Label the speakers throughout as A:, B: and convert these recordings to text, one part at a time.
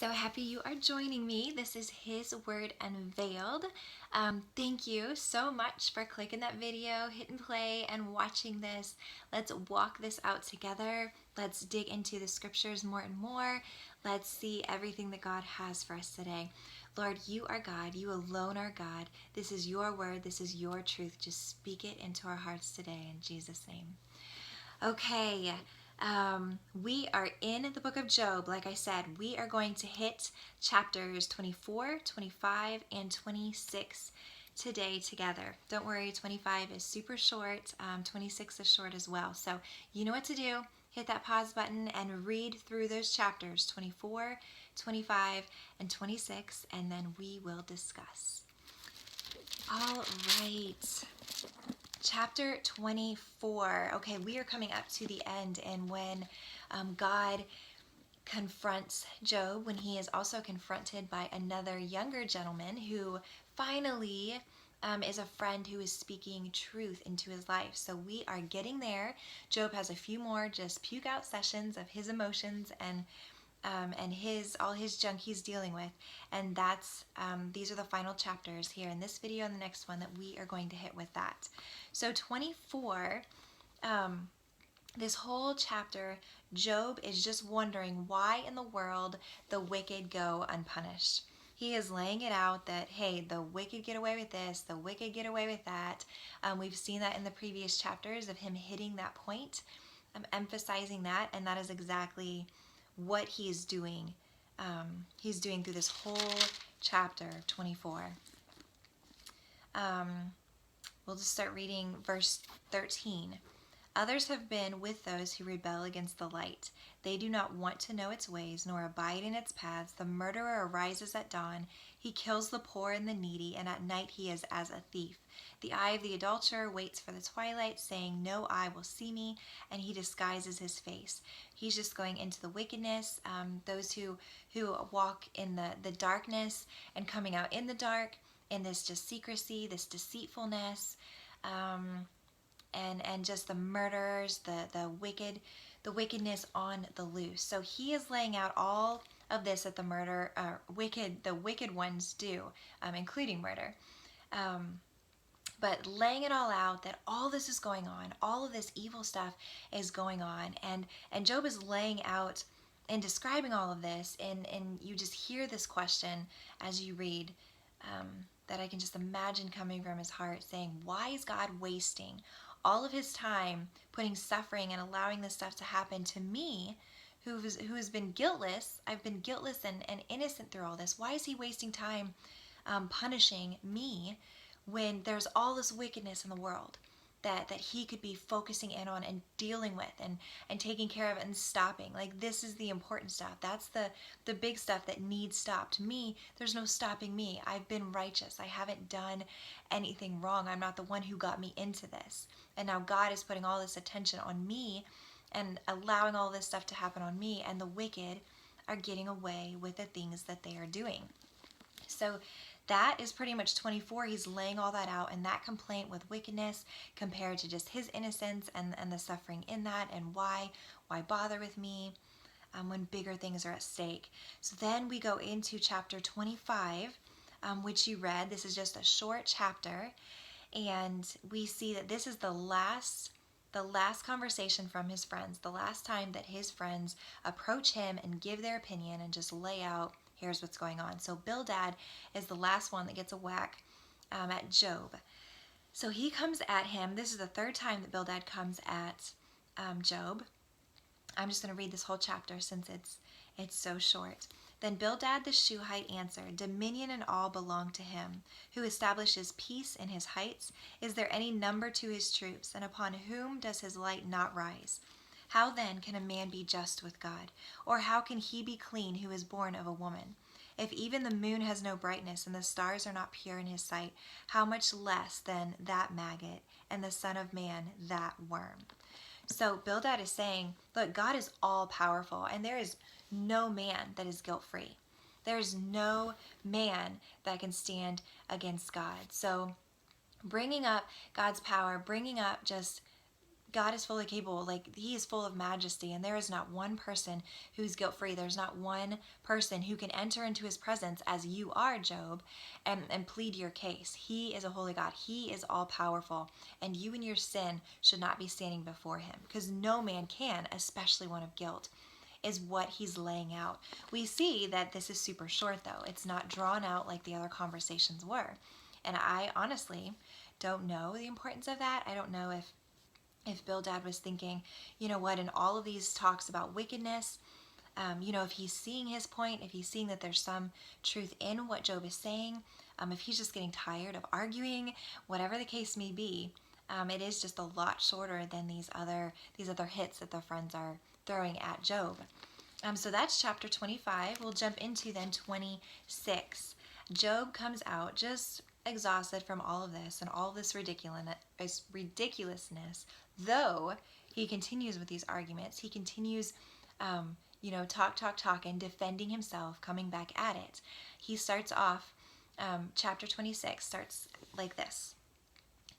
A: So happy you are joining me. This is His Word Unveiled. Thank you so much for clicking that video, hitting play, and watching this. Let's walk this out together. Let's dig into the scriptures more and more. Let's see everything that God has for us today. Lord, you are God. You alone are God. This is your word. This is your truth. Just speak it into our hearts today in Jesus' name. Okay, we are in the book of Job. Like I said, we are going to hit chapters 24, 25, and 26 today together. Don't worry, 25 is super short, 26 is short as well. So you know what to do. Hit that pause button and read through those chapters 24, 25, and 26, and then we will discuss. All right. Chapter 24. Okay, we are coming up to the end, and when God confronts Job, when he is also confronted by another younger gentleman who finally is a friend who is speaking truth into his life. So we are getting there. Job has a few more just puke out sessions of his emotions and all his junk he's dealing with, and that's these are the final chapters here in this video and the next one that we are going to hit with that. So 24, this whole chapter, Job is just wondering why in the world the wicked go unpunished. He is laying it out that, hey, the wicked get away with this, the wicked get away with that. We've seen that in the previous chapters of him hitting that point, emphasizing that, and that is exactly what he is doing. He's doing through this whole chapter 24. We'll just start reading verse 13. Others have been with those who rebel against the light. They do not want to know its ways, nor abide in its paths. The murderer arises at dawn. He kills the poor and the needy, and at night he is as a thief. The eye of the adulterer waits for the twilight, saying, no eye will see me, and he disguises his face. He's just going into the wickedness, those who walk in the darkness and coming out in the dark, in this just secrecy, this deceitfulness, and just the murderers, the wickedness on the loose. So he is laying out all of this that the wicked ones do, including murder. But laying it all out that all this is going on, all of this evil stuff is going on, and Job is laying out and describing all of this, and you just hear this question as you read, that I can just imagine coming from his heart, saying, why is God wasting all of his time putting suffering and allowing this stuff to happen to me, who has been guiltless? I've been guiltless and innocent through all this. Why is he wasting time punishing me when there's all this wickedness in the world that he could be focusing in on and dealing with and taking care of and stopping? Like, this is the important stuff. That's the big stuff that needs stopped. Me, there's no stopping me. I've been righteous. I haven't done anything wrong. I'm not the one who got me into this. And now God is putting all this attention on me and allowing all this stuff to happen on me, and the wicked are getting away with the things that they are doing. So that is pretty much 24. He's laying all that out, and that complaint with wickedness compared to just his innocence and the suffering in that, and why bother with me when bigger things are at stake. So then we go into chapter 25, which you read. This is just a short chapter, and we see that this is the last conversation from his friends, the last time that his friends approach him and give their opinion and just lay out, here's what's going on. So Bildad is the last one that gets a whack at Job. So he comes at him. This is the third time that Bildad comes at Job. I'm just going to read this whole chapter since it's so short. Then Bildad the Shuhite answered, dominion and all belong to him, who establishes peace in his heights. Is there any number to his troops, and upon whom does his light not rise? How then can a man be just with God? Or how can he be clean who is born of a woman? If even the moon has no brightness and the stars are not pure in his sight, how much less then that maggot and the Son of Man that worm? So Bildad is saying, look, God is all powerful, and there is no man that is guilt-free. There's no man that can stand against God. So bringing up God's power, bringing up just God is fully capable. Like, he is full of majesty, and there is not one person who's guilt-free. There's not one person who can enter into his presence as you are, Job, and plead your case. He is a holy God. He is all-powerful, and you and your sin should not be standing before him, because no man can, especially one of guilt, is what he's laying out. We see that this is super short, though. It's not drawn out like the other conversations were. And I honestly don't know the importance of that. I don't know if Bildad was thinking, you know what, in all of these talks about wickedness, if he's seeing his point, if he's seeing that there's some truth in what Job is saying, if he's just getting tired of arguing, whatever the case may be, it is just a lot shorter than these other hits that the friends are throwing at Job. So that's chapter 25. We'll jump into then 26. Job comes out just exhausted from all of this and all this ridiculousness, though he continues with these arguments. He continues, talk, and defending himself, coming back at it. He starts off, chapter 26 starts like this.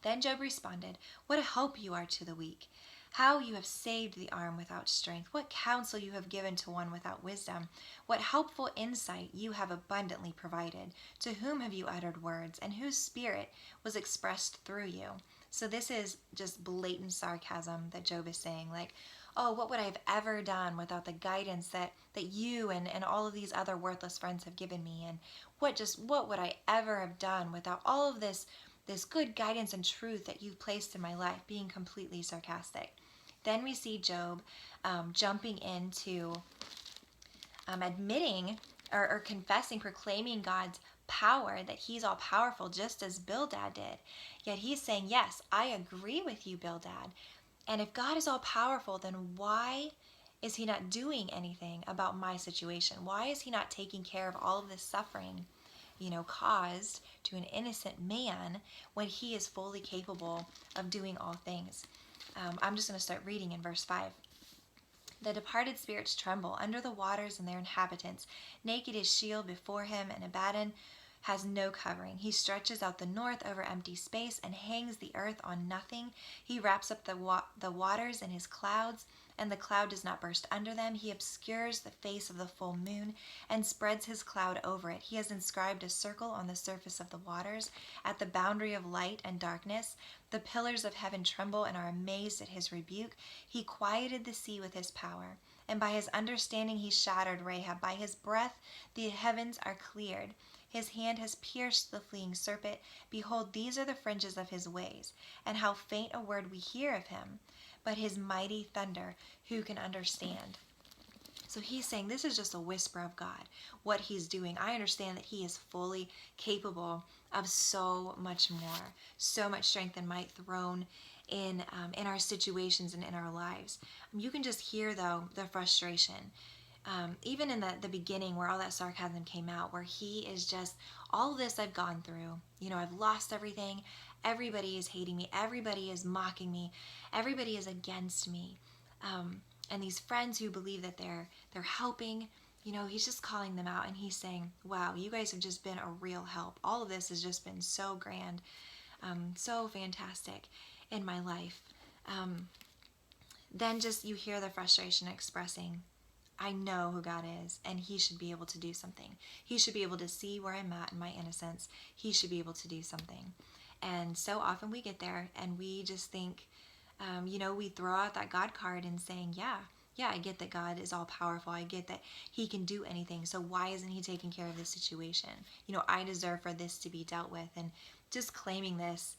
A: Then Job responded, "What a help you are to the weak! How you have saved the arm without strength! What counsel you have given to one without wisdom! What helpful insight you have abundantly provided! To whom have you uttered words, and whose spirit was expressed through you?" So this is just blatant sarcasm that Job is saying, like, oh, what would I have ever done without the guidance that you and all of these other worthless friends have given me? And what would I ever have done without all of this good guidance and truth that you've placed in my life? Being completely sarcastic. Then we see Job jumping into admitting or confessing, proclaiming God's power, that he's all powerful, just as Bildad did. Yet he's saying, yes, I agree with you, Bildad. And if God is all powerful, then why is he not doing anything about my situation? Why is he not taking care of all of this suffering, caused to an innocent man, when he is fully capable of doing all things? I'm just going to start reading in verse 5. The departed spirits tremble under the waters and their inhabitants. Naked is Sheol before him, and Abaddon has no covering. He stretches out the north over empty space and hangs the earth on nothing. He wraps up the waters in his clouds, and the cloud does not burst under them. He obscures the face of the full moon and spreads his cloud over it. He has inscribed a circle on the surface of the waters at the boundary of light and darkness. The pillars of heaven tremble and are amazed at his rebuke. He quieted the sea with his power, and by his understanding he shattered Rahab. By his breath the heavens are cleared. His hand has pierced the fleeing serpent. Behold, these are the fringes of his ways, and how faint a word we hear of him. But his mighty thunder, who can understand? So he's saying this is just a whisper of God, what he's doing. I understand that he is fully capable of so much more, so much strength and might thrown in our situations and in our lives. You can just hear, though, the frustration. Even in the beginning where all that sarcasm came out, where he is just, all this I've gone through, I've lost everything, everybody is hating me, everybody is mocking me, everybody is against me, and these friends who believe that they're helping, he's just calling them out, and he's saying, wow, you guys have just been a real help. All of this has just been so grand, so fantastic in my life. Then just you hear the frustration expressing, I know who God is, and he should be able to do something. He should be able to see where I'm at in my innocence. He should be able to do something. And so often we get there and we just think, we throw out that God card and saying, yeah, I get that God is all powerful. I get that he can do anything. So why isn't he taking care of this situation? I deserve for this to be dealt with. And just claiming this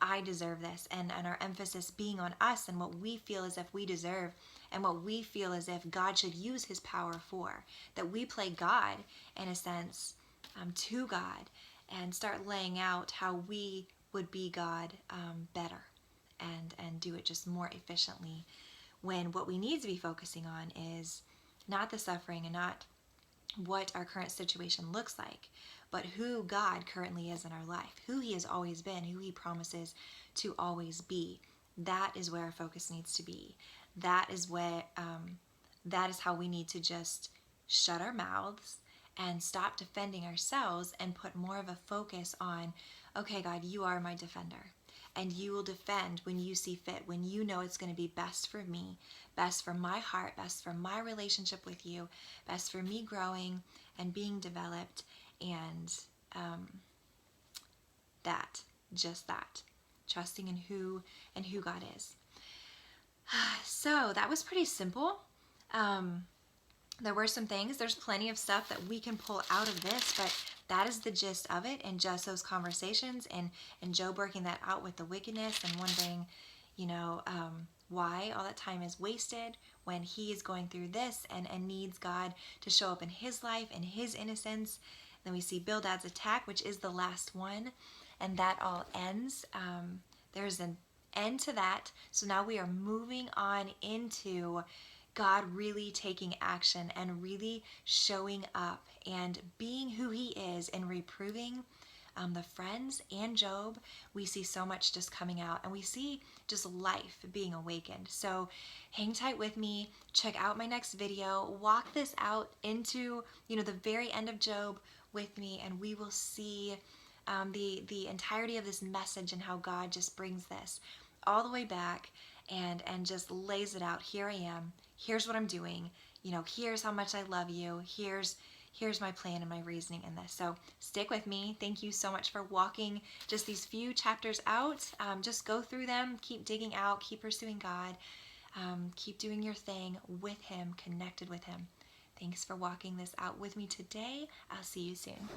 A: I deserve this, and our emphasis being on us and what we feel as if we deserve, and what we feel as if God should use his power for, that we play God in a sense to God, and start laying out how we would be God better and do it just more efficiently, when what we need to be focusing on is not the suffering and not what our current situation looks like, but who God currently is in our life, who he has always been, who he promises to always be. That is where our focus needs to be. That is how we need to just shut our mouths and stop defending ourselves and put more of a focus on, okay, God, you are my defender. and you will defend when you see fit, when you know it's going to be best for me, best for my heart, best for my relationship with you, best for me growing and being developed, and that, just that, trusting in who God is. So that was pretty simple. There were some things, there's plenty of stuff that we can pull out of this, but that is the gist of it, and just those conversations, and Job working that out with the wickedness and wondering, why all that time is wasted when he is going through this and needs God to show up in his life and his innocence. Then we see Bildad's attack, which is the last one, and that all ends. There's an end to that. So now we are moving on into God really taking action and really showing up and being who he is and reproving the friends and Job. We see so much just coming out, and we see just life being awakened. So hang tight with me, check out my next video, walk this out into the very end of Job with me, and we will see the entirety of this message and how God just brings this all the way back and just lays it out. Here I am. Here's what I'm doing. Here's how much I love you. Here's my plan and my reasoning in this. So stick with me. Thank you so much for walking just these few chapters out. Just go through them. Keep digging out. Keep pursuing God. Keep doing your thing with him, connected with him. Thanks for walking this out with me today. I'll see you soon.